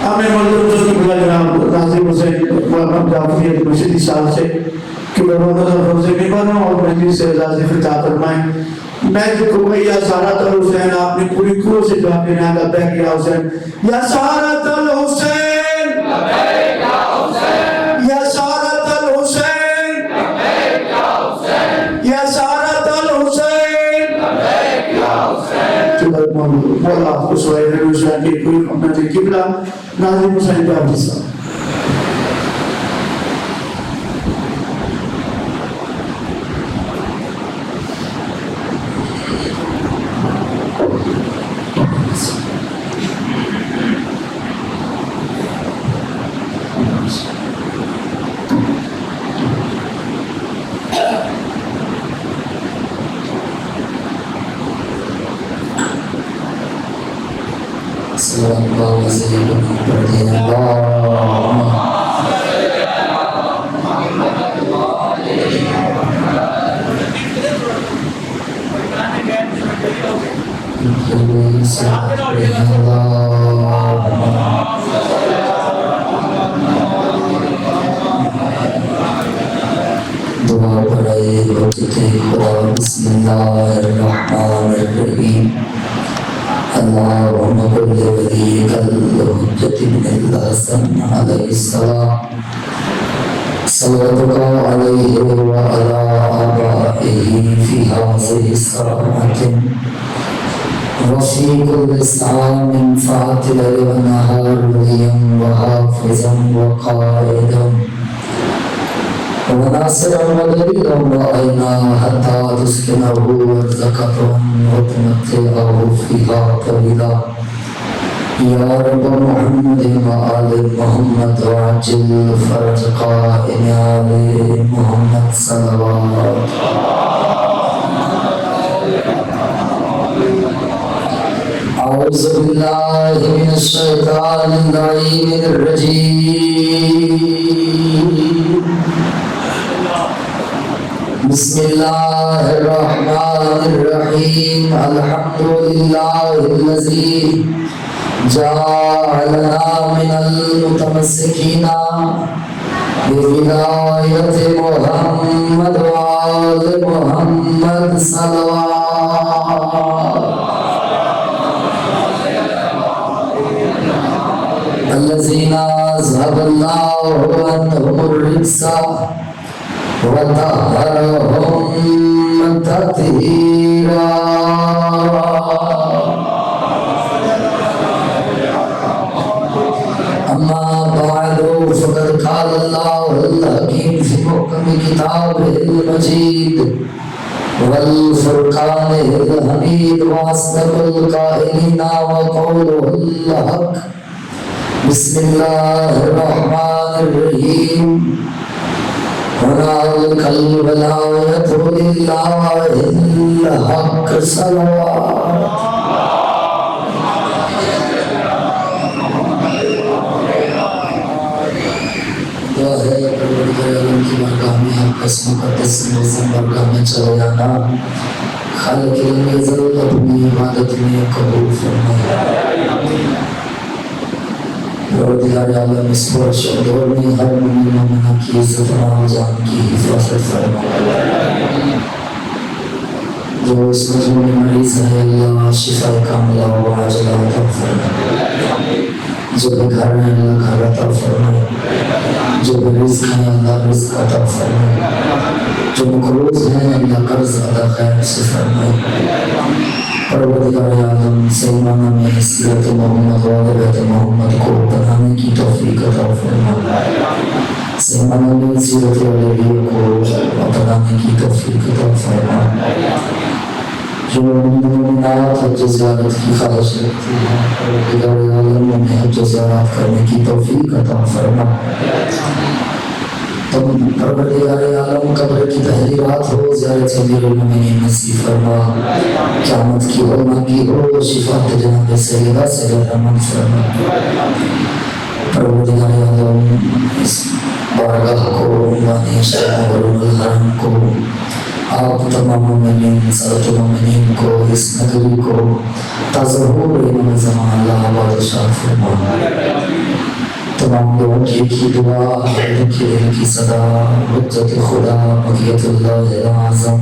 ہمیں ملک جو بلا جناب ناظم حسین جعفری مشہدی صاحب سے کہ میں روزہ سے ممبر ہوں اور مجلس سے اعزاز خطاب فرمائیں. میں کو یا سارت الحسین آپ نے پوری قوت سے جواب دینا ہے. لبیک یا حسین یا سارت الحسین لبیک یا حسین یا سارت الحسین لبیک یا حسین یا سارت الحسین لبیک یا حسین. چلو مولا خسوائے حسین کی پوری امت قبلہ ناظم حسین جعفری صاحب. دعا پڑھائے بسم اللہ الرحمن الرحیم. اللہم کل ولیک الحجت بن الحسن علیہ السلام صلواتک علیہ وعلی آبائہ فی هذه الساعة وفی کل سام فاتل ونہار ولیا وحافظا وقائدا وناصرا ودليلا وأينا حتى تسكنه أرزقه وتمتعه فيها طويلا. يا رب محمد وآل محمد وعجل فرج قائم آل محمد صلوات. أعوذ بالله من الشيطان اللعين الرجيم. بسم اللہ الرحمن الرحیم. الحمد للہ الذی جعلنا من المتمسکین بولایت محمد وآل محمد صلوات. الذین اذهب اللہ عنہم الرجس وطهرهم تطهيرا. أما بعد فقد قال الله الحكيم في محكم كتابه المجيد والفرقان الحميد وأصدق القائلين وقوله الحق. بسم الله الرحمن الرحيم. هنالك الولاية لله الحق صلوات. دعا ہے پروردگار عالم کی بارگاہ میں آپ اس مقدس موسم بارگاہ میں چلے جانا. خالق علم ازل اپنی عبادت میں قبول فرمائے. پروردگار عالم اس پرش دور میں ہر مومن مومنہ کی عزت و جان کی حفاظت فرمائے. جو اس مجموع میں مریض ہے اللہ شفا کاملہ و عاجلہ عطا فرمائے. جو بے گھر ہے اللہ گھر عطا فرمائے. جو بے رزق ہے اللہ رزق عطا فرمائے. جو مقروض ہے اللہ قرض ادا خیر سے فرمائے. پروردگار عالم سلمانہ میں سیرت محمد و بیت محمد کو بنانے کی توفیق عطا فرمائے. سلمانہ میں سیرت علیہ کو بنانے کی توفیق عطا فرمائے. جو مومنات حج زیارت کی خواہش رکھتی ہیں پروردگار عالم میں حج زیارت کرنے کی توفیق عطا فرمائے. تم پروردگار عالم قبر کی تحریرات ہو زیارت امیر المومنین نصیب فرما. قیامت کی ہو مانگی ہو شفاعت جناب سیدہ سے رحمت فرما. پروردگار عالم اس بارگاہ کو عنوان شیخ ورن الحرم کو آپ تمام مومنین سادت مومنین کو اس نگری کو تظہور امام زمان اللہ بادشاہ فرما. تمام لوگوں کی ایک ہی دعا ان کے دل کی صدا حجت خدا بقیت اللہ اعظم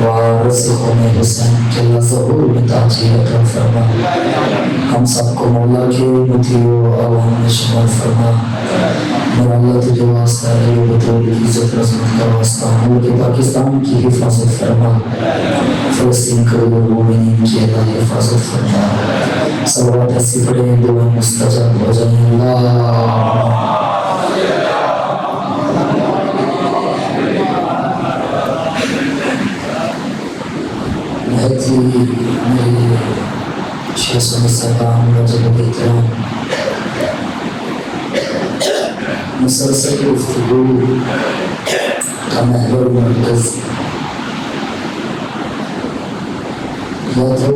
وارث حسین کے اللہ ظہور میں تاجی عطا فرما، ہم سب کو مولا کے مطیع عوام میں شمار فرما۔ میرا اللہ تجھے واسطہ ہے بطور کی عزت رسمت کا واسطہ ملک پاکستان کی حفاظت فرما، فلسطین کے مومنین کی اللہ حفاظت فرما۔ صلوات ایسی پڑھیں دعائیں مستجاب ہو جائیں۔ اللہ جی میرے شیخ صاحب جناب احترام، مسلسل گفتگو کا محور مرکز یا تو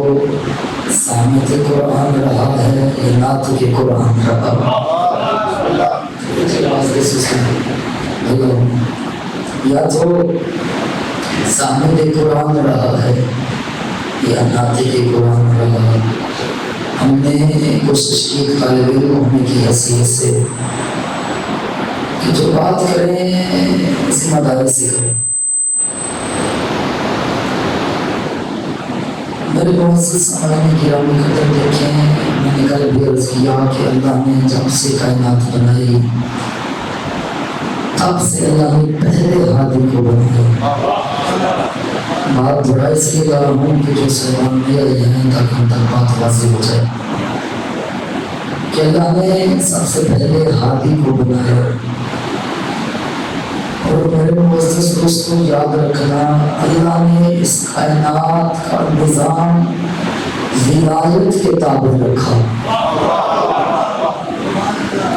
سامعۃ قرآن رہا ہے یا نعت کے قرآن رہا، یا تو سامعۃ قرآن رہا ہے یا نعت کے قرآن رہا۔ ہم نے کوشش کی طالب علم ہونے کی حیثیت سے کہ جو بات کریں ذمہ داری سے کریں۔ میرے معزز سامعین گرامی قدر دیکھیں، میں نے کل بھی عرض کیا کہ اللہ نے جب سے کائنات بنائی تب سے اللہ نے پہلے ہادی کو بنایا۔ بات بڑا اس لیے کر رہا ہوں کہ جو سیوان میں آئے ہیں تاکہ ہم تک بات واضح ہو جائے کہ اللہ نے سب سے پہلے ہادی کو بنایا۔ اور میرے معزز دوستوں یاد رکھنا، اللہ نے اس کائنات کا نظام ولایت کے تابع رکھا،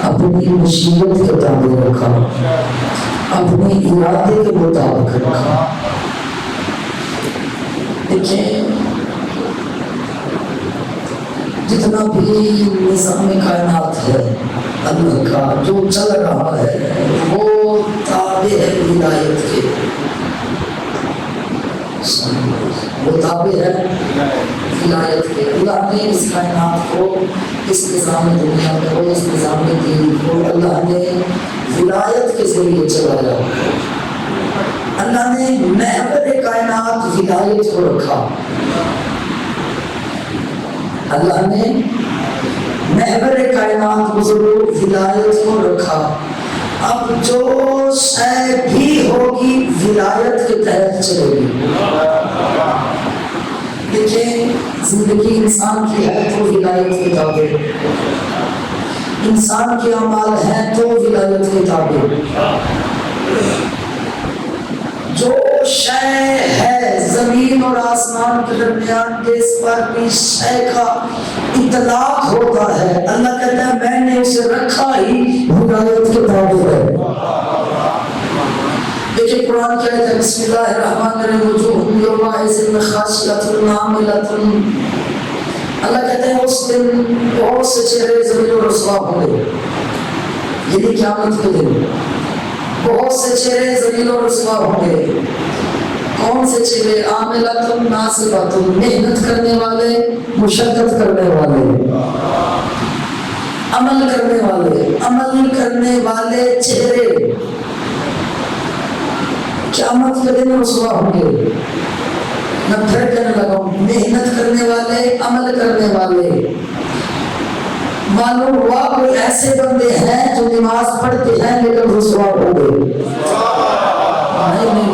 اپنی مشیت کے تابع رکھا، اپنے ارادے کے مطابق رکھا۔ دیکھیں جتنا بھی نظام کائنات ہے اللہ کا جو چل رہا ہے وہ تابع ہے ولایت کے، وہ تابع ہے ولایت کے۔ اللہ نے اس کائنات کو، اس نظام دنیا کو، اس نظام دین کو اللہ نے ولایت کے ذریعے چلایا۔ اللہ نے محور کائنات ولایت کو رکھا، اللہ نے محور کائنات بزرگ ولایت کو رکھا۔ اب جو شے بھی ہوگی ولایت کے تحت چلے گی۔ دیکھیں زندگی انسان کی ہے تو ولایت کے تابع، انسان کے اعمال ہیں تو ولایت کے تابع۔ جو شے ہے زمین اور آسمان کے درمیان جس پر بھی شے کا اطلاق ہوتا ہے اللہ کہتا ہے میں نے اسے رکھا ہی ولایت کے تابع ہے۔ دیکھیں قرآن کہتا ہے بسم اللہ الرحمن الرحیم وجوہ یومئذ خاشعۃ عاملۃ، اللہ کہتے ہیں اس دن بہت سے چہرے ذلیل و رسوا ہوں گے، یعنی قیامت کے دن بہت سے چہرے ذلیل و رسوا ہوں گے۔ کون سے چہرے؟ عاملۃ ناصبۃ، محنت کرنے والے، مشقت کرنے والے، عمل کرنے والے، عمل کرنے والے چہرے قیامت کے دن رسوا ہوں گے۔ میں پھر کہنے لگا ہوں محنت کرنے والے، عمل کرنے والے۔ معلوم ہوا کوئی ایسے بندے ہیں جو نماز پڑھتے ہیں لیکن رسوا ہو گئے، نہیں،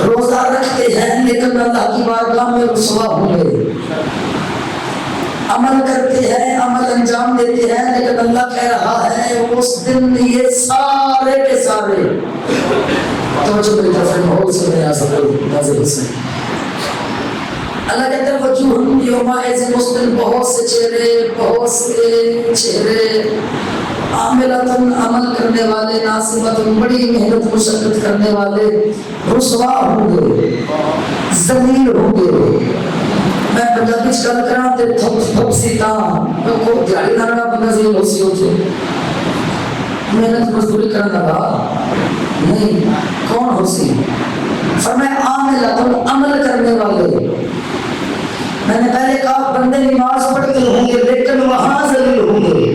روزہ رکھتے ہیں لیکن اللہ کی بارگاہ میں رسوا ہو گئے، عمل کرتے ہیں، عمل انجام دیتے ہیں، لیکن اللہ کہہ رہا ہے اس دن یہ سارے کے سارے توجہ میری طرف ماحول سے نہیں آ سکتے ناظرین سے۔ اللہ کہتا ہے وجوہ یومئذ، اس دن بہت سے چہرے عاملۃ، عمل کرنے والے، ناصبۃ، بڑی محنت مشقت کرنے والے رسوا ہوں گے، ذلیل ہوں گے۔ میں پنجابی گل کراں تے تھپ سی تاں کو دیہڑی نہ بندہ ذلیل ہو سی ہوتے، محنت مزدوری کرنے لگا نہیں، کون ہو سی؟ فرمایا عاملۃ، عمل کرنے والے۔ میں نے پہلے کہا بندے نماز پڑھتے ہوں گے لیکن وہاں ذلیل ہوں گے،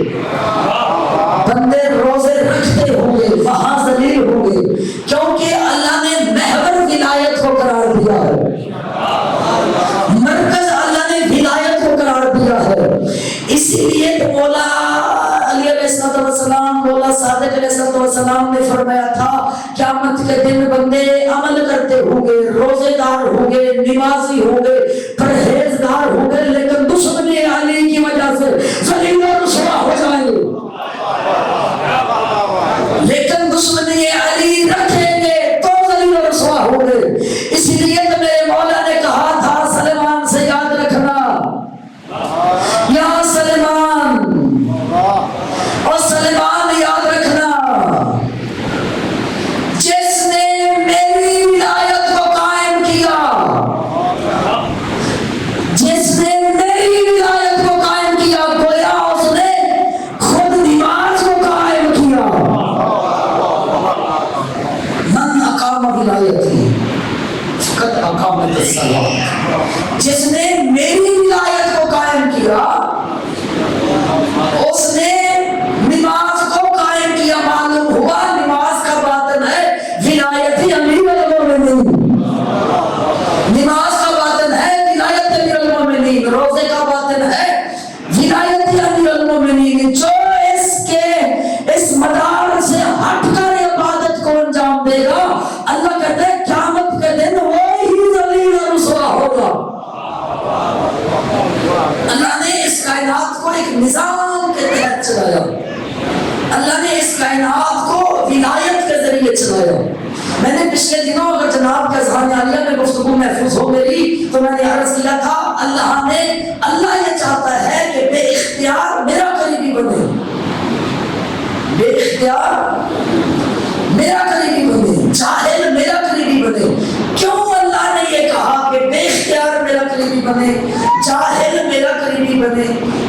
بندے روزے رکھتے ہوں گے وہاں ذلیل ہوں گے، کیونکہ اللہ نے محور ولایت کو قرار دیا ہے، مرکز اللہ نے ولایت کو قرار دیا ہے۔ اسی لیے تو مولا علی علیہ السلام، مولا صادق علیہ السلام نے فرمایا تھا قیامت کے دن بندے عمل کرتے ہوں گے، روزے دار ہوں گے، نمازی ہوں گے، پرہیزگار ہوں گے، لیکن دشمنی علی کی وجہ سے ذلیل و رسوا ہو جائیں گے، لیکن دشمنی علی رکھیں گے تو ذلیل و رسوا ہوں گے۔ اسی لیے تو میرے مولا نے کہا تھا سلیمان سے یاد رکھنا، یا سلیمان، اور سلیمان یاد رکھنا، جس نے میری ولایت کو قائم کیا، جس نے میری ولایت کو قائم کیا، گویا اس نے خود نماز کو قائم کیا۔ من اقام ولایتی فقط اقامت الصلاۃ، جس نے میری ولایت کو قائم کیا اس نے نماز کو قائم کیا۔ معلوم ہوا نماز کا باطن ہے ولایت امیر المومنین، نماز کا باطن ہے ولایت امیر المومنین، روزے کا باطن ہے ولایت امیر المومنین۔ جو اس مدار سے ہٹ کر عبادت کو انجام دے گا، اللہ کہتے ہیں قیامت کے دن وہی ذلیل و رسوا ہوگا۔ اللہ نے اس کائنات کو ایک نظام کے تحت چلایا، اللہ نے اس کائنات کو ولایت کے ذریعے چلایا۔ میں نے پچھلے دنوں اگر جناب کے اذہان عالیہ میں گفتگو محفوظ ہو میری تو میں نے عرض کیا تھا اللہ یہ چاہتا ہے کہ بے اختیار میرا قریبی بنے، بے اختیار میرا قریبی بنے، جاہل میرا قریبی بنے۔ کیوں اللہ نے یہ کہا کہ بے اختیار میرا قریبی بنے، جاہل میرا قریبی بنے؟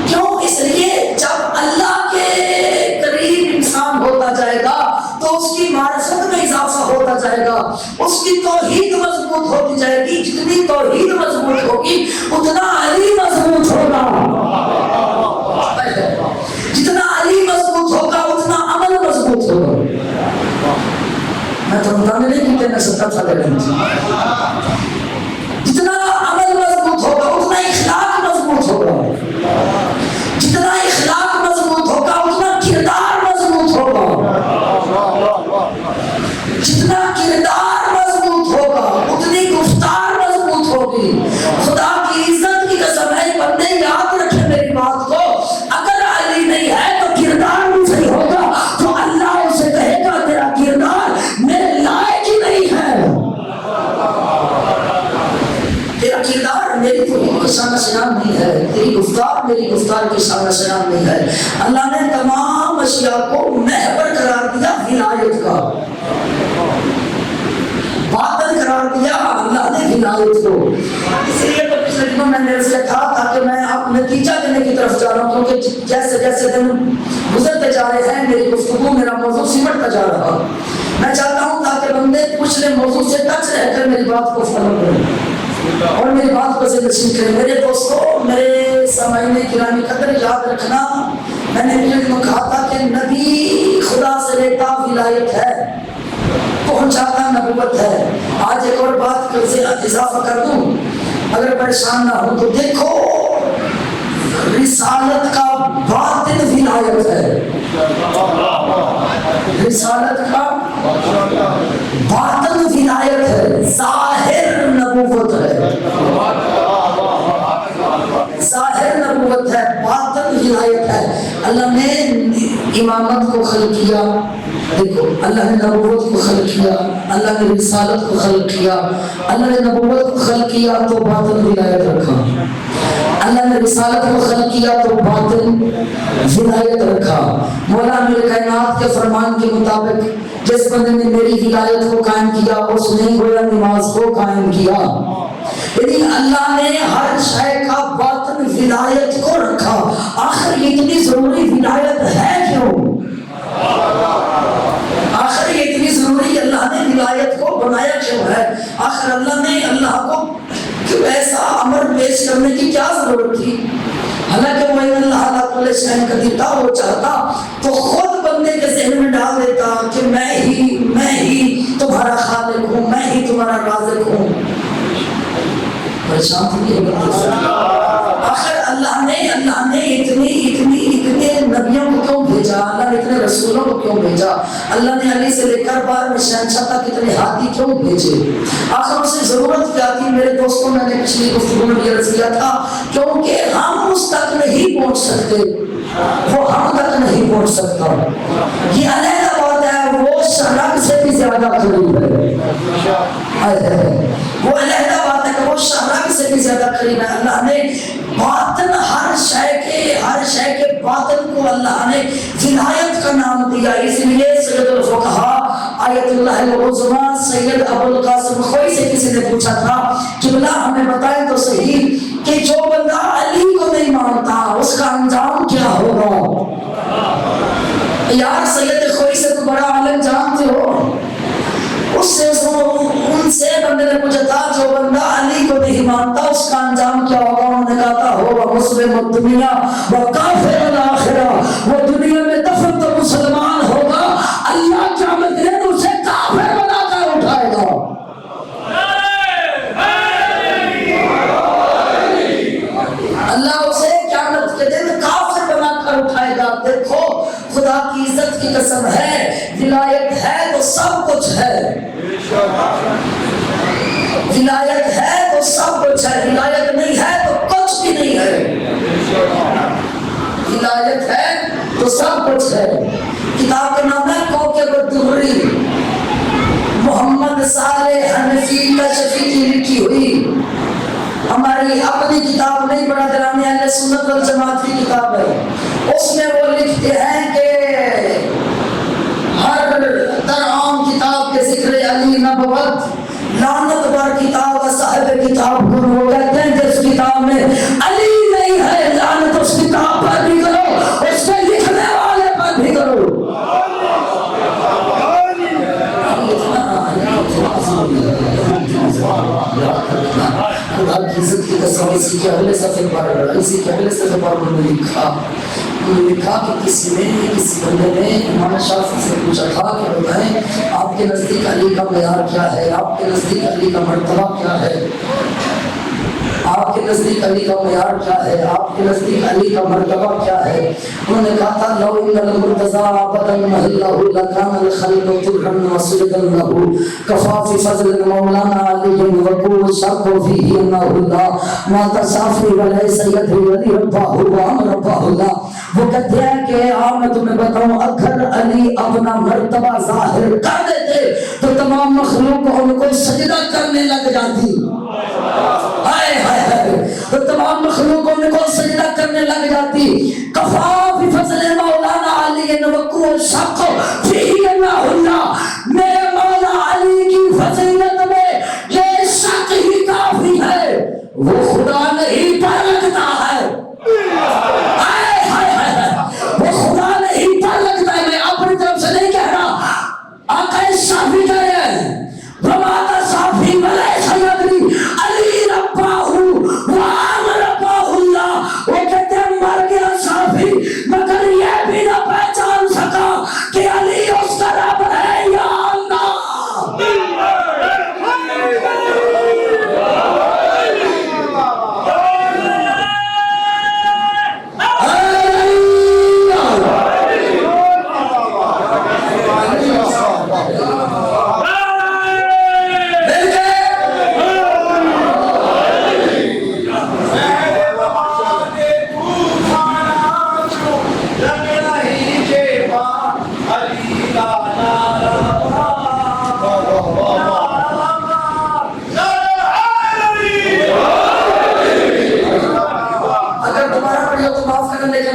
کیوں؟ اس لیے جب اللہ کے قریب انسان ہوتا جائے گا تو اس کی معرفت میں اضافہ ہوتا جائے گا، اس کی توحید مضبوط ہوتی جائے گی۔ جتنی توحید مضبوط ہوگی اتنا علی مضبوط ہوگا، جتنا علی مضبوط ہوگا اتنا عمل مضبوط ہوگا۔ میں تو بتانے نہیں کہ میں سب کا جتنا عمل مضبوط ہوگا اتنا اخلاق مضبوط ہوگا، جتنا اخلاق مضبوط ہوگا اتنا کردار مضبوط ہوگا، جتنا کردار مضبوط ہوگا اتنی گفتار مضبوط ہوگی۔ خدا کی عزت کی قسم ہے بندے یاد رکھیں میری بات کو، اگر علی نہیں ہے تو کردار بھی صحیح ہوگا تو اللہ اسے کہے گا تیرا کردار میرے لائق ہی نہیں ہے، تیرا کردار میری توحید کی شان شیان نہیں ہے، تیری گفتار میری گفتار کی شان شیان نہیں ہے۔ اللہ نے تمام اشیاء کو محور قرار دیا، ولایت کا باطن قرار دیا اللہ نے ولایت کو۔ اس لیے تو پچھلے دنوں میں نے اس سے کہا تھا کہ میں اب نتیجہ دینے کی طرف جا رہا ہوں، کیونکہ جیسے جیسے دن گزرتے جا رہے ہیں میری گفتگو میرا موضوع سمٹتا جا رہا، میں چاہتا ہوں تاکہ بندے پچھلے موضوع سے ٹچ رہ کر میری بات کو فالو کریں اور میری بات کو ذہن کریں۔ میرے دوستو، میرے سامعین گرامی قدر، یاد رکھنا میں نے پچھلے دنوں کہا تھا کہ نبی خدا سے لیتا ولایت ہے، پہنچاتا نبوت ہے۔ آج ایک اور بات سے اضافہ کر دوں، اگر پریشان نہ ہو تو دیکھو رسالت کا باطن ولایت ہے، رسالت کا باطن ولایت ہے، ظاہر نبوت ہے، ظاہر نبوت ہے، باطن ولایت ہے۔ اللہ نے امامت کو خلق کیا، دیکھو اللہ نے نبوت کو خلق کیا، اللہ نے رسالت کو خلق کیا، اللہ نے نبوت کو خلق کیا تو باطن ولایت رکھا، اللہ نے رسالت کو خلق کیا تو باطن ولایت رکھا۔ مولا امیر کائنات کے فرمان کے مطابق جس بندے نے میری ولایت کو قائم کیا اس نے گویا نماز کو قائم کیا، یعنی اللہ نے ہر شے کا باطن ولایت کو رکھا۔ آخر یہ اتنی ضروری ولایت ہے کیوں؟ آخر یہ اتنی ضروری اللہ نے ولایت کو بنایا کیوں ہے؟ آخر اللہ نے اللہ کو کیوں ایسا امر پیش کرنے کی کیا ضرورت تھی؟ حالانکہ وہ اللہ علیہ قدیر تھا، وہ چاہتا تو خود بندے بندے کے ذہن میں ڈال دیتا کہ میں ہی تمہارا خالق ہوں، میں ہی تمہارا رازق ہوں، پریشان تھی آخر اللہ نے اتنے نبیوں کو کیوں بھیجا، اللہ نے اتنے رسولوں کو کیوں بھیجا، اللہ نے علی سے لے کر بار میں شہنشاہ تک اتنے ہاتھی کیوں بھیجے، آخر اسے ضرورت کیا تھی؟ میرے دوستوں میں نے پچھلی گفتگو میں یہ عرض کیا تھا کیونکہ ہم اس تک نہیں پہنچ سکتے، وہ ہم تک نہیں پہنچ سکتا، یہ علیحدہ بات ہے، وہ شرک سے بھی زیادہ قریب ہے، وہ علیحدہ بات ہے کہ وہ شرک سے بھی زیادہ قریب ہے۔ اللہ نے باطن ہر شے کے باطن کو اللہ نے ولایت کا نام دیا، اس لیے سید الفقہا آیت اللہ العظمیٰ سید ابو القاسم خوئی سے کسی نے پوچھا تھا کہ اللہ ہمیں بتائیں تو صحیح کہ جو بندہ علی کو نہیں مانتا اس کا انجام کیا ہوگا؟ یار سید خوئی سے تو بڑا عالم جانتے ہو، ان سے بندے نے پوچھا تھا جو بندہ علی کو نہیں مانتا اس کا انجام کیا ہوگا؟ انہوں نے کہا تھا ہوگا مسلم الدنیا و کافر الاخرہ، وہ دنیا میں دفن تو مسلمان ہوگا، اللہ قیامت کے دن اسے کافر بنا کر اٹھائے گا۔ اللہ اسے قیامت کے دن کافر بنا کر اٹھائے گا۔ دیکھو خدا کی عزت کی قسم ہے، ولایت ہے تو سب کچھ ہے، ولایت ہے تو سب کچھ ہے، ولایت نہیں ہے تو کچھ بھی نہیں ہے، ولایت ہے تو سب کچھ ہے۔ کتاب کا نام ہے کوکب الدہری، محمد صالح حنفی کشفی کی لکھی ہوئی، ہماری اپنی کتاب نہیں، بڑا درانی اہل سنت والجماعت کی کتاب ہے۔ اس میں وہ لکھتے ہیں کہ ہر ترعام کتاب کے ذکر علی نبوت، لعنت بر کتاب صاحب کتاب کو وہ کہتے ہیں جس کتاب میں علی نہیں ہے لعنت اس کتاب پر بھی کرو، اس کے لکھنے والے پر بھی کرو۔ خدا کی عزت کی قسم، اسی کے اگلے صفحے پر انہوں نے لکھا کہ کسی بندے نے امام شافعی سے پوچھا تھا کہ بتائیں آپ کے نزدیک علی کا معیار کیا ہے، آپ کے نزدیک علی کا مرتبہ کیا ہے، آپ کے نزدیک علی کا معیار کیا ہے، آپ کے نزدیک علی کا مرتبہ کیا ہے؟ انہوں نے کہا تھا لو ان المرتضی بدن محلہ لکان الخلق ترہن وسجدا لہ کفا فی فضل مولانا علی وقوع شرق فیہ انہ اللہ ما تصافی ولی سید علی ربہ وام ربہ اللہ۔ وہ کہتے ہیں کہ میں تمہیں بتاؤں اگر علی اپنا مرتبہ ظاہر کر دیتے تو تمام مخلوق ان کو سجدہ کرنے لگ جاتی، تو تمام مخلوقوں کو سجدہ کرنے لگ جاتی۔ کفا بفضل مولانا علی وقوع شق فیہ انہ اللہ، میرے مولا علی کی فضیلت میں یہ شک ہی کافی ہے، وہ خدا نہیں پر لگتا ہے، وہ خدا نہیں پر لگتا ہے۔ میں اپنی طرف سے نہیں کہہ رہا، آقا شافعی کہہ رہے ہیں رباتا صافی ولی سیدی علی ربہ وام ربہ اللہ۔ وہ کہتے ہیں مر گیا صافی مگر یہ بھی نہ پہچان سکا کہ علی اس کا رب ہے یا اللہ۔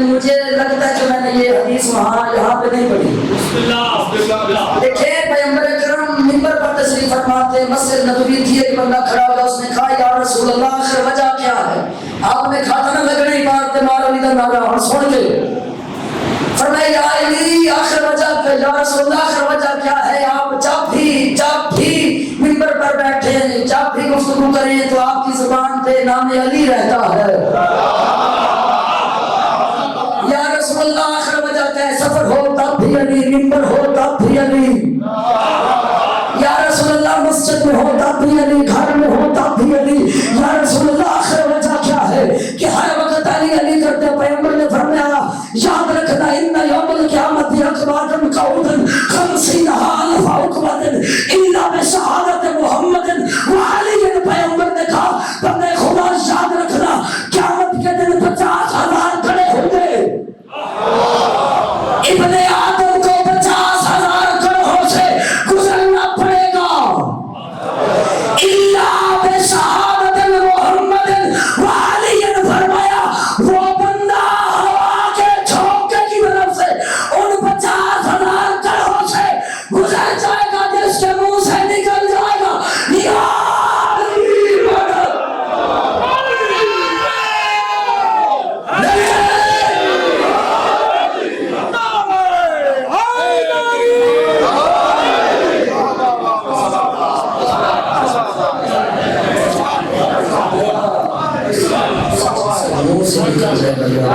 مجھے لگتا ہے کہ میں نے یہ حدیث یہاں پہ نہیں پڑھی۔ دیکھیں پیغمبر اکرم منبر پر تشریف فرماتے، مسجد نبوی تھی، ایک بندہ کھڑا ہوا، اس نے کہا یا رسول اللہ آخر وجہ کیا ہے؟ آپ نے کہا تھا نا لگڑی مارتے مارو ادھر نارا، اور سن کے فرمایا یا علی آخر وجہ کیا، یا رسول اللہ آخر وجہ کیا ہے؟ آپ جب بھی منبر پر بیٹھے، جب بھی گفتگو کریں تو آپ کی زبان پہ نام علی رہتا ہے۔ یا رسول اللہ آخر وجہ کیا ہے؟ سفر ہو تب بھی بھی علی، ممبر ہو تب بھی علی، یا رسول اللہ مسجد میں ہو تب بھی علی، گھر میں ہو تب بھی علی، یا رسول اللہ آخر وجہ کیا ہے کہ ہر وقت علی علی کرتے؟ پیغمبر نے فرمایا یاد رکھنا ان یوم القیامت اقباط قعود 50,000 عقبۃ الا بشہادت محمد وعلی۔ پیغمبر نے کہا بندے خدا یاد رکھنا قیامت کے دن 50,000 کھڑے ہوں گے، ابن آدم کو 50,000 گروہوں سے گزرنا پڑے گا، الا بشہادت محمد وعلی۔ فرمایا وہ بندہ ہوا کے جھونکے کی طرف سے ان 50,000 گروہوں سے گزر جائے گا جس کے منہ سے نکل جائے گا یا علی مدد۔ منہ سے نکل جائے گا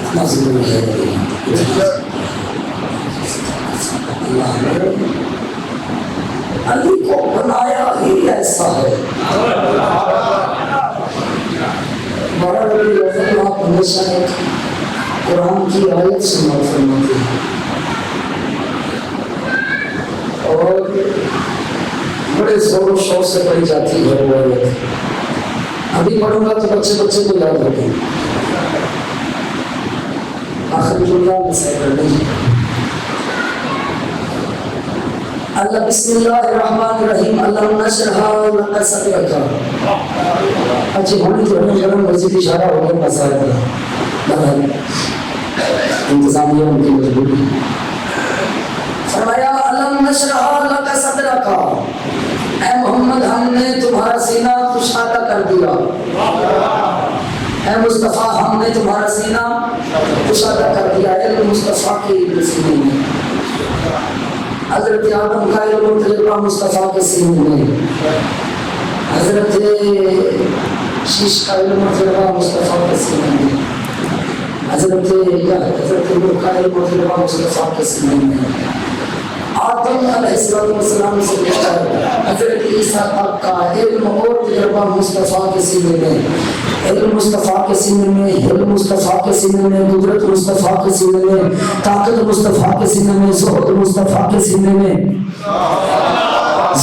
اتنا ضروری ہے۔ اللہ نے علی کو بنایا ہی ایسا ہے۔ بڑا بڑی وفد آپ ہمیشہ ایک قرآن کی آیت سنا فرماتے ہیں اور بڑے زور و شور سے پڑھی جاتی ہے وہ آیت۔ ابھی پڑھوں گا تو بچے بچے کو یاد رکھیں، آخر جملہ میں سے پڑھ لیں۔ اللہ بسم اللہ الرحمن الرحیم علم نشرح لک صدرک۔ اچھا ہونے تو ہمیں گرم مزید اشارہ ہو گیا مسائل پر، انتظامیہ ان کی مجبوری۔ فرمایا علم نشرح لک صدرک، اے محمد ہم نے تمہارا سینہ کشادہ کر دیا، اے مصطفیٰ ہم نے تمہارا سینہ کشادہ کر دیا۔ علم مصطفیٰ کے سینے میں، حضرت آدم کا علم تجربہ مصطفیٰ کے سینے میں، حضرت شیش کا علم تجربہ مصطفیٰ کے سینے میں، حضرت نوح کا علم تجربہ مصطفیٰ کے سینے میں، آدم علیہ السلام سے لے کر حضرت عیسیٰ تک کا علم اور تجربہ مصطفیٰ کے سینے میں، علم مصطفیٰ کے سینے میں، علم مصطفیٰ کے سینے میں، قدرت مصطفیٰ کے سینے میں، طاقت مصطفیٰ کے سینے میں، زہد مصطفیٰ کے سینے میں،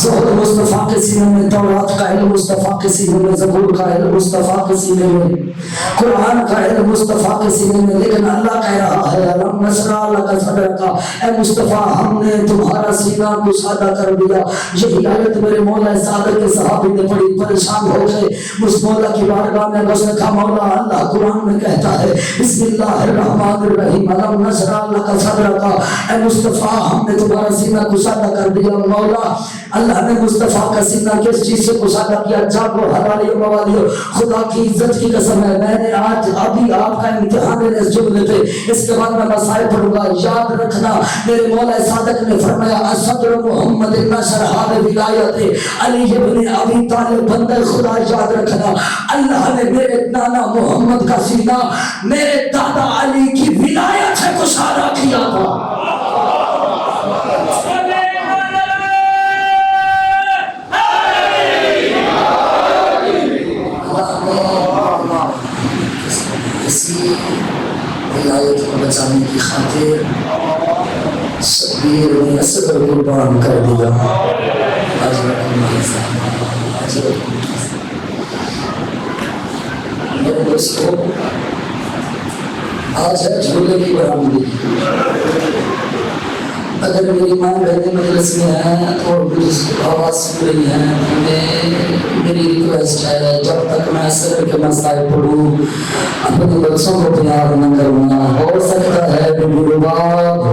زہد مصطفیٰ کے سینے میں، تورات کا علم مصطفیٰ کے سینے میں، زبور کا علم مصطفیٰ کے سینے میں، قرآن کا علم مصطفیٰ کے سینے میں۔ لیکن اللہ کہہ رہا ہے علم نشرح لک صدرک، اے مصطفیٰ ہم نے تمہارا سینہ کشادہ کر دیا۔ یہی آیت میرے مولا صادق کے صحابی نے پڑھی، پریشان ہو گئے، اس مولا کی بارگاہ میں بس کہا مولا اللہ قرآن میں کہتا ہے بسم اللہ الرحمن الرحیم علم نشرح لک صدرک، اے مصطفیٰ ہم نے تمہارا سینہ کشادہ کر دیا۔ مولا اللہ نے مصطفیٰ کا سینہ کس چیز سے کشادہ کیا؟ جاگو حلالی و موالی، خدا کی عزت کی قسم ہے میں نے آج ابھی آپ کا امتحان ہے اس جملے پہ، اس کے بعد میں مسائل پڑھوں گا، یاد رکھنا میرے مولا صادق نے فرمایا صدر محمد نشرح ولایت علی ابن ابی طالب، بندے خدا یاد رکھنا اللہ نے میرے نانا محمد کا سینہ میرے دادا علی کی ولایت سے کشادہ کیا تھا۔ اسی ولایت کو بچانے کی خاطر شبیر نے اصغر قربان کر دیا۔ میرے دوستو آج ہے جھولے کی برآمدی۔ اگر میری ماں بہنیں مجلس میں ہیں اور مجھے آواز سن رہی ہیں، میری ریکویسٹ ہے جب تک میں اصغر کے مسائل پڑھوں اپنے بچوں کو پیار نہ کرنا۔ ہو سکتا ہے میرے باپ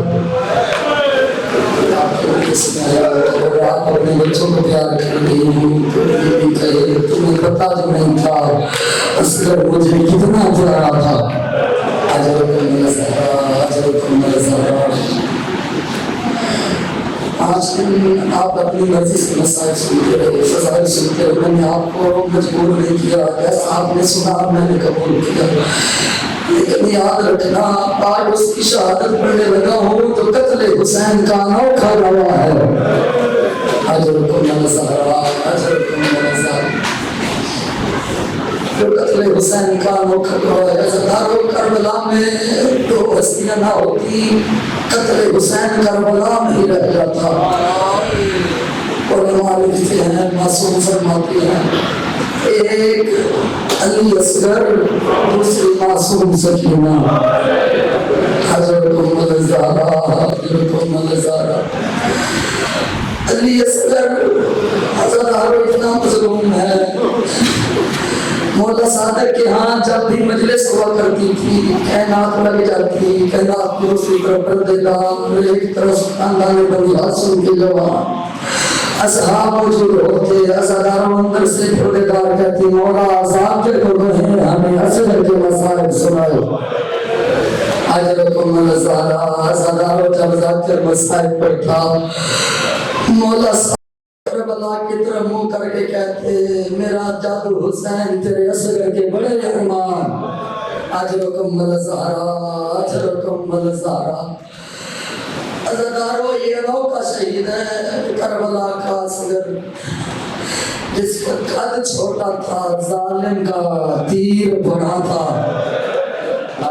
آپ اپنے بچوں کو پیار کر رہی ہوں تو یہ بھی کہے تمہیں پتا جو نہیں تھا اصغر مجھے کتنا پیارا تھا۔ اجرکم میرا زہرا، اجرکم میرا زہرا۔ آج کے لیکن آپ اپنی مرضی سے مسائل سنتے رہے، فضائل سنتے رہے، میں نے آپ کو مجبور نہیں کیا، جیسا آپ نے سنا میں نے قبول کیا۔ لیکن یاد رکھنا آج اس کی شہادت پڑھنے لگا ہوں تو قتل حسین کا انوکھا گواہ ہے۔ اجرکم الزہرا، اجرکم الزہرا، جو قتل حسین کا انوکھا گواہ ہے۔ عزادارو کربلا میں دو ہستیاں نہ ہوتی، قتل حسین کربلا میں ہی رہ جاتا۔ علماء لکھتے ہیں، معصوم فرماتے ہیں، ایک علی اصغر، دوسری معصوم سکینہ۔ حضرتکم الزہرا، حضرتکم الزہرا۔ علی اصغر ہزاروں اتنا مظلوم ہے، مولا صادق کے ہاں جب بھی مجلس ہوا کرتی تھی، کائنات لگ جاتی، کائنات دوسری طرف پردے دار، ایک طرف خاندان بنی ہاشم کے جوان اصحاب موجود ہوتے، عزاداروں اندر سے پردے دار کہتی، مولا عذاب کے لوگ ہیں، ہمیں اصغر کے مسائل سنائے۔ اجرکم الزہرا، عزاداروں جب ذاکر مسائل پڑھتا، مولا کربلا کی طرف منہ کر کے کہتے، میرا جادو حسین تیرے اصغر کے بڑے ارمان۔ اجرکم الزہرا، اجرکم الزہرا۔ عزادارو یہ انوکھا شہید ہے کربلا کا اصغر، جس کا قد چھوٹا تھا، ظالم کا تیر بڑا تھا۔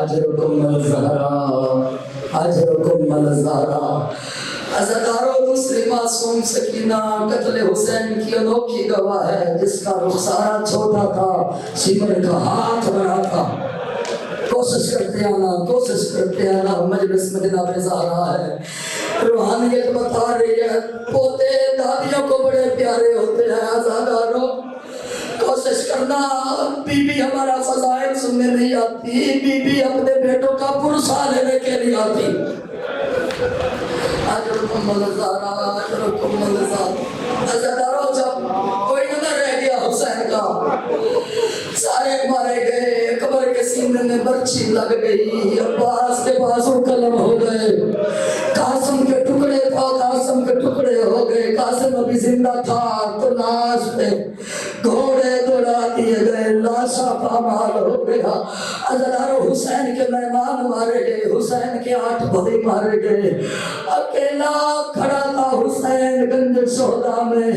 اجرکم الزہرا، اجرکم الزہرا۔ عزادارو دوسری معصوم سکینہ قتل حسین کی انوکھی گواہ ہے، جس کا رخسارہ چھوٹا تھا، سمر کا ہاتھ بڑا تھا۔ کوشش کرتے آنا، مجلس میں جناب زہرا ہے، روحانیت بتا رہی ہے، پوتے دادیوں کو بڑے پیارے ہوتے ہیں۔ عزادارو کوشش کرنا، بی بی ہمارا فضائل سننے نہیں آتی، بی بی اپنے بیٹوں کا پرسہ لینے کے لیے آتی۔ اجرکم الزہرا، اجرکم الزہرا۔ عزادارو جب کوئی نہ رہ گیا حسین کا، سارے مارے گئے، قبر کے سینے میں برچھی لگ گئی، عباس کے بازو قلم ہو گئے، قاسم کے ٹکڑے تھا، قاسم کے ٹکڑے ہو گئے، قاسم ابھی زندہ تھا تو لاش پہ گھوڑے دوڑا دیے گئے، لاشا پامال ہو گیا۔ عزادارو حسین کے مہمان مارے گئے، حسین کے 8 بھائی مارے گئے، اکیلا کھڑا تھا حسین گنج شہداء میں۔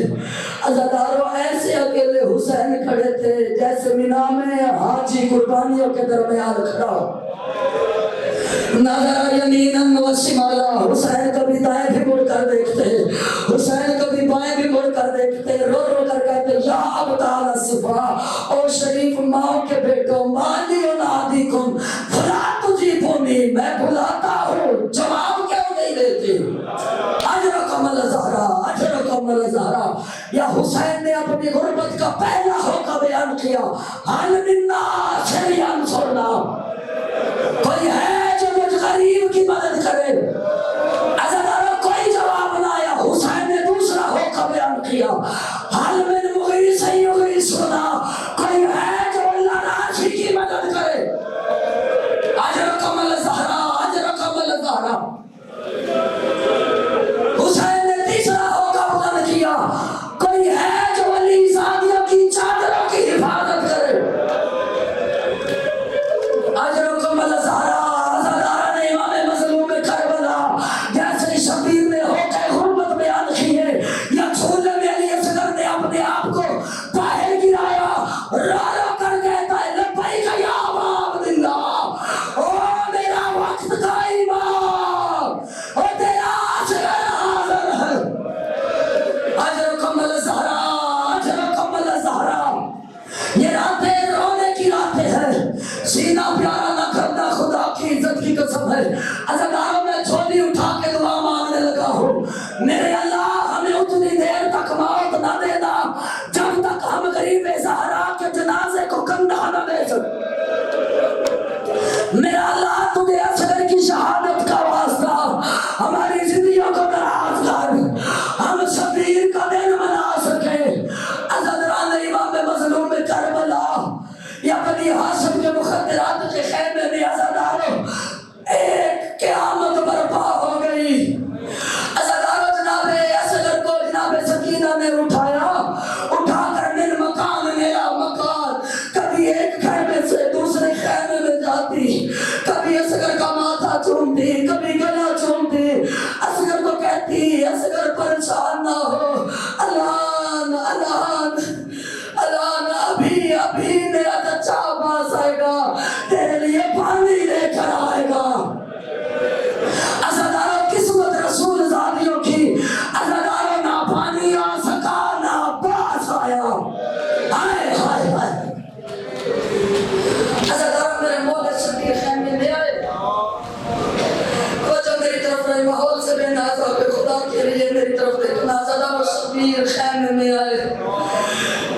عزادارو ایسے اکیلے حسین کھڑے تھے جیسے مینا میں حاجی قربانیوں کے درمیان کھڑا ہو۔ نظر یمیناً و شمالا، حسین کبھی دائیں بھی مڑ کر دیکھتے، حسین کبھی بائیں بھی مڑ کر دیکھتے، رو رو کر کہتے، یا ابطال الصفا، او شریف ماں کے بیٹو، مالی و نادیکم فلا تجیبونی، میں بلاتا ہوں جواب کیوں نہیں دیتے؟ اجرکم الزہرا، اجرکم الزہرا۔ یا حسین نے اپنی غربت کا پہلا ہوکا بیان کیا، حل منا شریعن سرنا، کوئی ہے جو مجھ غریب کی مدد کرے؟ عزادارو کوئی جواب نہ آیا، حسین نے دوسرا ہوکا بیان کیا، حل من مغیث یغیثنا، کوئی ہے جو اللہ ناصری کی مدد کرے؟ اجرکم الزہرا، اجرکم الزہرا۔ حسین نے تیسرا ہوکا بیان کیا، کوئی ہے جو علی زادیوں کی چادروں کی حفاظت کرے؟ اجرکم الزہرا۔ عزادارہ نے امام مظلوم کربلا جیسے شبیر نے ہوکے غربت بیان کی ہے، یا جھولے میں علی اصغر نے اپنے آپ کو باہر گرایا، رو رو کر کہتا ہے، لبیک یا ابا عبداللہ، او میرا وقت کا امام، او تیرا اصغر حاضر ہے۔ اجرکم الزہرا، اجرکم الزہرا۔ یہ راتیں رونے کی راتیں ہیں، سینہ پیارا نہ کرنا، خدا کی عزت کی قسم ہے۔ عزاداروں میں جھولی اٹھا کے دعا مانگنے لگا ہوں، میرے اللہ ہمیں اتنی دیر تک موت نہ دینا جب تک ہم غریب زہرا کے جنازے کو کندھا نہ دے سکتے۔ میرا اللہ تجھے اصغر کی شہادت کا واسطہ ہماری زندگیوں کو دراز کر، ہم شبیر کا دن منا سکے۔ عزاداران امام مظلوم کربلا یا بنی ہاشم کے مخدرات کے خیمے میں عزاداروں ایک قیامت برپا ہو گئی۔ عزاداروں جناب اصغر ابھی میرا چچا عباس آئے گا تیرے لیے پانی لے کر آئے گا. عزاداروں قسمت رسول زادیوں کی، عزاداروں نہ پانی آ سکا نہ عباس آیا. ہائے ہائے ہائے. عزاداروں میرے مولا شبیر خیمے میں آئے، وہ جو میری طرف رہے ماحول سے بے ناز ہو کے خدا کے لیے میری طرف دیکھنا. عزاداروں شبیر خیمے میں آئے،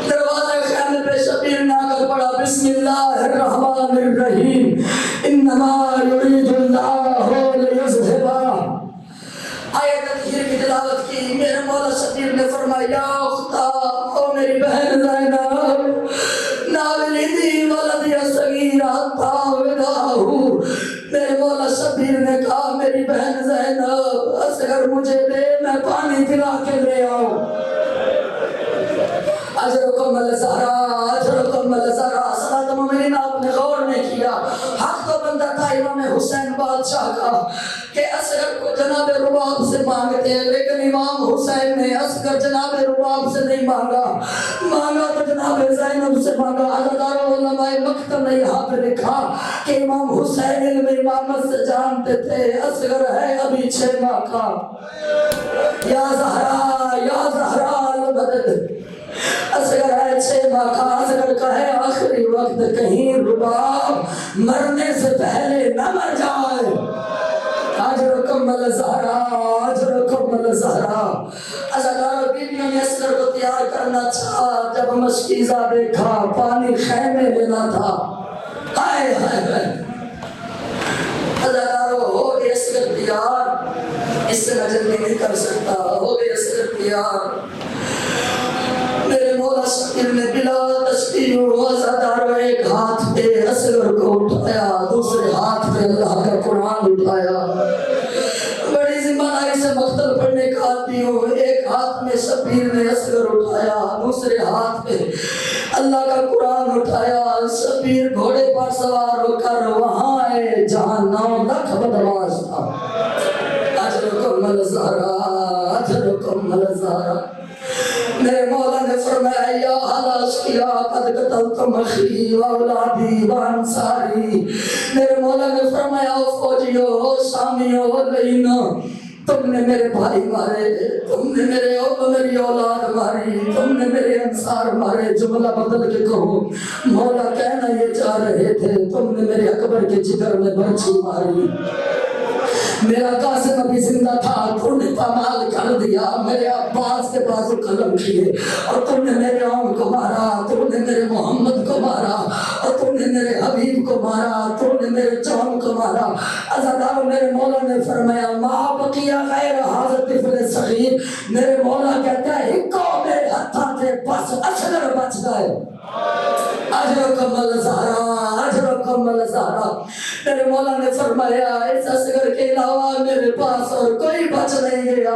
دروازہ خیمے پہ شبیر نے آ کر پڑھا بسم اللہ الرحمن الرحیم انما یرید اللہ لیذہب. آیت تطہیر کی تلاوت کی. میرے مولا شبیر نے فرمایا خدا او میری بہن زینب ناولدی ولدی صغیرہ تاوداہو. میرے مولا شبیر نے کہا میری بہن زینب اصغر مجھے دے، میں پانی پلا کے لے آؤں. اجرکم الزہرا اجرکم الزہرا. صلاۃ مومنین آپ نے غور نہیں کیا. حق تو بندہ تھا امام حسین بادشاہ کا کہ اصغر کو جناب رباب سے مانگتے ہیں، لیکن امام حسین نے اصغر جناب رباب سے نہیں مانگا، مانگا تو جناب زینب سے مانگا. عزاداروں علماء مکتب نے یہاں پہ لکھا کہ امام حسین علم امامت سے جانتے تھے اصغر ہے ابھی 6 ماہ کا. یا زہرا المدد. اصغر ہے 6 ماہ کا. اصغر کا ہے آخری وقت، کہیں رباب مرنے سے پہلے نہ مر جائے. اجرکم الزہرا اجرکم الزہرا. عزاداروں بیویوں نے اصغر کو تیار کرنا چاہا، جب مشکیزہ دیکھا پانی خیمے لینا تھا. ہائے ہائے ہائے. عزاداروں ہو گئے اصغر تیار، اس سے میں جلدی نہیں کر سکتا. ہو گئے اصغر تیار. میرے مولا شبیر نے بلا تشبیہ عزاداروں ایک ہاتھ پہ اصغر کو اٹھایا، دوسرے ہاتھ پہ اللہ کا قرآن اٹھایا. بڑی ذمہ داری سے مقتل پڑھنے کا آدمی ہوں. ایک ہاتھ میں شبیر نے اصغر اٹھایا، دوسرے ہاتھ پہ اللہ کا قرآن اٹھایا. شبیر گھوڑے پر سوار ہو کر وہاں آئے جہاں 9 لاکھ بدماش تھا. اجرکم الزہرا اجرکم الزہرا. میرے مولا نے فرمایا یا حلاشیا قد قتلتم اخی و اولادی و انصاری. میرے مولا نے فرمایا فوجیو شامیو لینو، تم نے میرے بھائی مارے، تم نے میری اولاد ماری، تم نے میرے انصار مارے. جملہ بدل کے کہو مولا کہنا یہ چاہ رہے تھے تم نے میرے اکبر کے جگر میں برچھی ماری. میرا قاسم ابھی زندہ تھا، تو نے پامال کر دیا. میرے عباس کے بازو قلم کیے اور تم نے میرے عام کو مارا، تم نے میرے محمد کو مارا اور تم نے میرے حبیب کو مارا، تم نے میرے جان کو مارا. عزاداروں میرے مولا نے فرمایا ما بقیا غیر حاضر طفل صغیر. میرے مولا کہتا ہے ہکو میرے ہتھاں سے بس اصغر بچ گئے. اجرکم الزہرا اجرکم الزہرا. میرے مولا نے فرمایا اس اصغر کے علاوہ میرے پاس اور کوئی بچ نہیں گیا.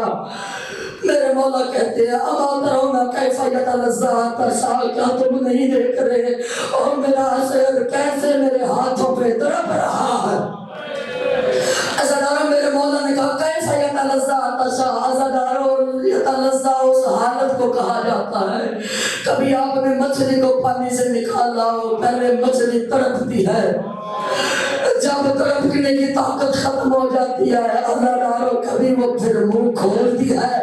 میرے مولا کہتے ہیں اما ترون کیف یتلذا تشاء. کیا تم نہیں دیکھ رہے اور میرا اصغر کیسے میرے ہاتھوں پہ تڑپ رہا ہے. عزاداروں میرے مولا نے کہا کیف یتلذا تشاء. عزاداروں یتلذا اس حالت کو کہا جاتا ہے کبھی آپ نے مچھلی کو پانی سے نکالا ہو، پہلے مچھلی تڑپتی ہے، جب تڑپنے کی طاقت ختم ہو جاتی ہے عزاداروں کبھی وہ پھر منہ کھولتی ہے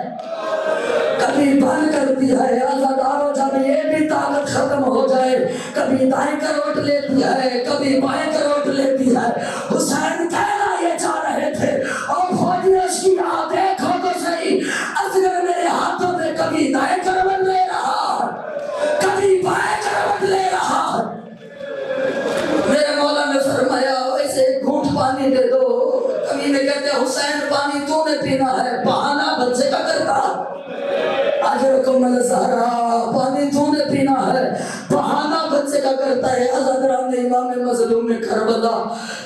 کبھی بند کرتی ہے. عزاداروں جب یہ بھی طاقت ختم ہو جائے کبھی دائیں کروٹ لیتی ہے کبھی بائیں کروٹ لیتی ہے. حسین کہنا یہ چاہ رہے تھے اور فوجیش کی یہاں دیکھو تو صحیح اصغر میرے ہاتھوں میں کبھی دائیں کروٹ لے رہا کبھی بائیں کروٹ لے رہا. میرے مولا نے فرمایا ایسے گھونٹ پانی دے دو. کبھی میں کہتے ہیں حسین پانی تو نے پینا ہے، بہانہ بچے کا کرتا. اجرکم الزہرا پانی تو نے پینا ہے، بہانہ بچے کا کرتا ہے. عزاداروں نے امام مظلوم کربلا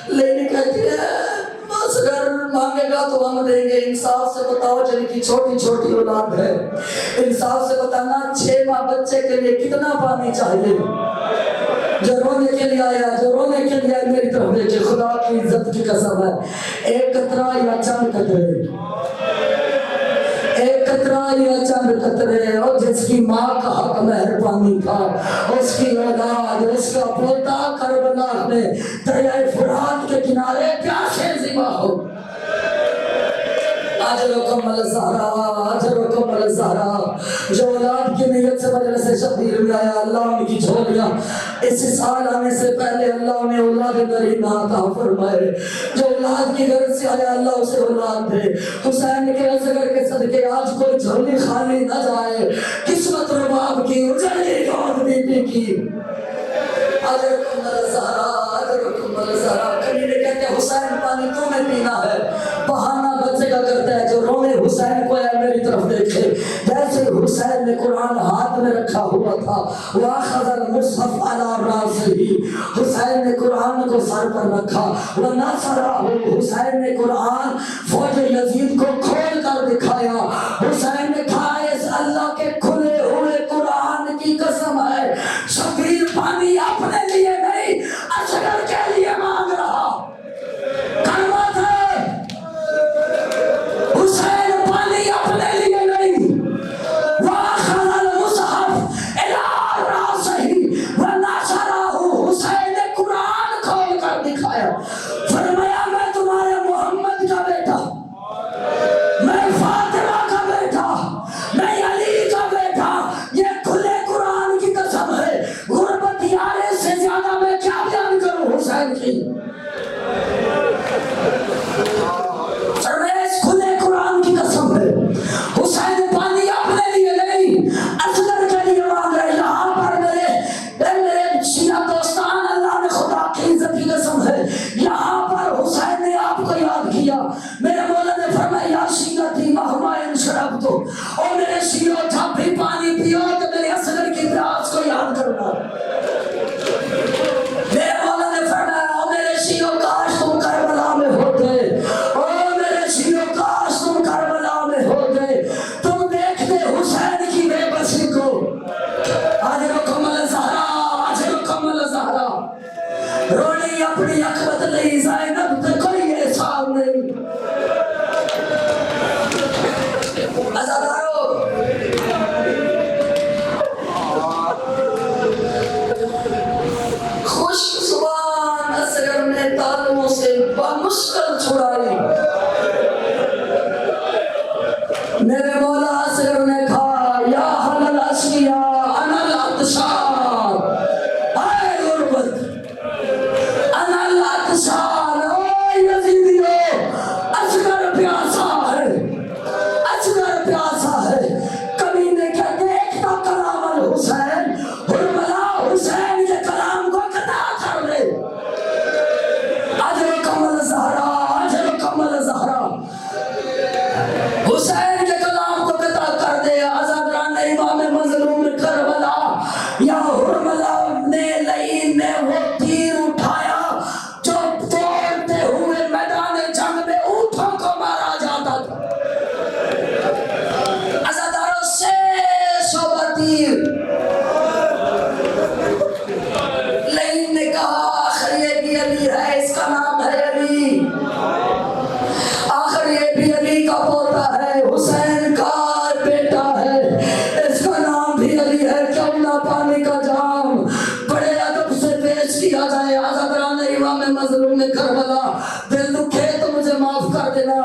لینے کہتی ہے اصغر مانگے گا تو ہم دیں گے. انصاف سے بتاؤ جن کی چھوٹی چھوٹی اولاد ہے، انصاف سے بتانا 6 ماہ بچے کے لیے کتنا پانی چاہیے. جو رونے کے لیے آیا، جو رونے کے لیے آیا میری طرف دیکھے خدا کی عزت کی قسم ہے ایک قطرہ یا چند قطرے، ایک قطرہ کا یہ چند قطرے اور جس کی ماں کا حق مہربانی تھا، اس کی اولاد، اس کا پوتا کربلا میں دریائے فرات کے کنارے پیاسے ذبح ہو۔ اجرکم الزہرا، اجرکم الزہرا، جو اولاد کی نیت سے مجلس شبیر میں آیا، اللہ ان کی جھولیاں اس سال آنے سے پہلے اللہ نے اولاد کریم عطا فرمائے۔ جو اولاد کی غرض سے آیا اللہ اسے اولاد دے۔ حسین کے اصغر کے صدقے آج کوئی جھولی خالی نہ جائے، قسمت رباب کی اجڑی گود بی بی کی۔ اجرکم الزہرا، اجرکم الزہرا۔ کبھی نے کہتے ہیں حسین پانی تمہیں پینا ہے، بہانہ بچے کا کرتا ہے جو رونے حسین کو ہے میری طرف دیکھے۔ جیسے حسین نے قرآن ہاتھ میں رکھا ہوا تھا، وَأَخَذَ الْمُصْحَفَ عَلَى رَأْسِهِ، حسین نے قرآن کو سر پر رکھا۔ وَنَصَرَهُ، حسین نے قرآن فوج یزید کو کھول کر دکھایا۔ حسین نے کہا اس اللہ کے کھلے ہوئے قرآن کی قسم ہے، شبیر پانی اپنے لیے نہیں اصغر کے لیے مانگ رہا۔ کلمات ہے، حسین پانی اپنے لیے نہیں، وَأَخَذَ الْمُصْحَفَ إِلَىٰ رَأْسِهِ وَنَصَرَهُ، حسین نے قرآن کھول کر دکھایا، فرمایا میں تمہارے محمد کا بیٹا، میں فاطمہ کا بیٹا، میں علی کا بیٹا، یہ کھلے قرآن کی قسم ہے۔ غربت یارے سے زیادہ میں کیا بیان کروں حسین کی؟ اس کھلے قرآن کی قسم ہے، حسین پانی اپنے لیے نہیں اصغر کے لیے مانگ رہے۔ یہاں پر میرے شیعہ دوستان، اللہ نے خدا کی عزت کی قسم ہے، یہاں پر حسین نے آپ کو یاد کیا۔ میرے مولا نے فرمایا یا شیعتی مہما ان شربتو، اور میرے شیعہ جب بھی پانی پیو تو میرے اصغر کی پیاس کو یاد کرنا۔ میرے مولا نے فرمایا او میرے شیعہ کاش تم کربلا میں ہوتے، او میرے شیعہ کاش تم کربلا میں ہوتے، تم دیکھتے حسین کی بے بسی کو۔ اجرکم الزہرا، اجرکم الزہرا، رونی اپنی اکھ بدلی زینب تے کوئی احسان نہیں۔ عزادارو، خوش زبان اصغر نے تعلموں سے بمشکل چھڑائی۔ میرے مولا اصغر نے کہا یا حل الاشقیاء انا العطشان، اے غربت انا العطشان، اے یزیدیو اصغر پیاسا ہے، اصغر پیاسا ہے۔ کبھی نے کیا دیکھتا کلام الحسین، حرملا حسین کے کلام کو قطع کر دے۔ اجرکم الزہرا، اجرکم الزہرا، حسین کے کلام کو قطع کر دے۔ عزادران امام مظلوم کربلا، یا حرملا نے لعین نے وہ تیر اٹھایا جو توڑتے ہوئے میدان جنگ میں اونٹوں کو مارا جاتا تھا۔ عزاداروں سے شعبہ تیر، لعین نے کہا آخر یہ بھی علی ہے، اس کا نام ہے علی، آخر یہ بھی علی کا پوتا ہے، حسین کا بیٹا ہے، اس کا نام بھی علی ہے، کیوں نہ پانی کا جام بڑے ادب سے پیش کیا جائے۔ عزادران امام مظلوم کربلا، دل دکھے تو مجھے معاف کر دینا۔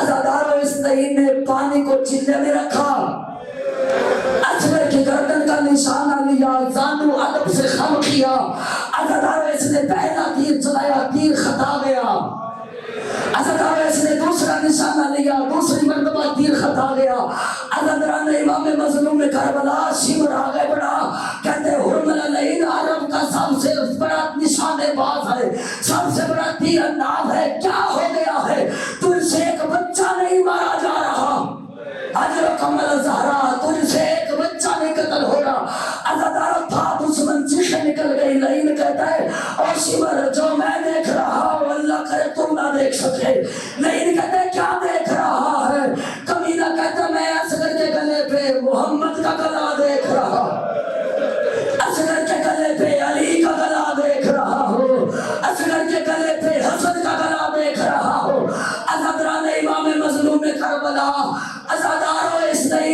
عزاداروں، اس لعین نے پانی کو چلے میں رکھا، اصغر کی گردن کا نشانہ لیا، زانو ادب سے خم کیا۔ عزاداروں، اس نے پہلا تیر چلایا، تیر خطا گیا۔ عزاداروں، اس نے دوسرا نشانہ لیا، دوسری مرتبہ تیر خطا گیا۔ عزادران امام مظلوم کربلا شمر آگے بڑھا، کہتے حرملا لعین عرب کا سب سے بڑا نشانے باز ہے، سب سے بڑا تیر انداز ہے، کیا ہو گیا ہے؟ تجھ سے ایک بچہ نہیں مارا جا رہا، اجرکم الزہرا، تجھ سے ایک بچہ نہیں قتل ہو رہا۔ عزاداروں، تھا دشمن چیخیں نکل گئی۔ لعین کہتا ہے او شمر، جو میں دیکھ رہا ہوں اللہ کرے تم نہ دیکھ سکے۔ لعین کہتا ہے کیا دیکھ رہا ہے؟ کمینہ کہتا ہے میں اصغر کے گلے پہ محمد کا گلا دیکھ رہا، اصغر کے گلے پہ علی کا گلا دیکھ رہا ہوں، اصغر کے گلے پہ حسن کا گلا دیکھ رہا ہوں۔ عزادران امام مظلوم کربلا، عزاداروں، اس نے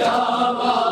Java.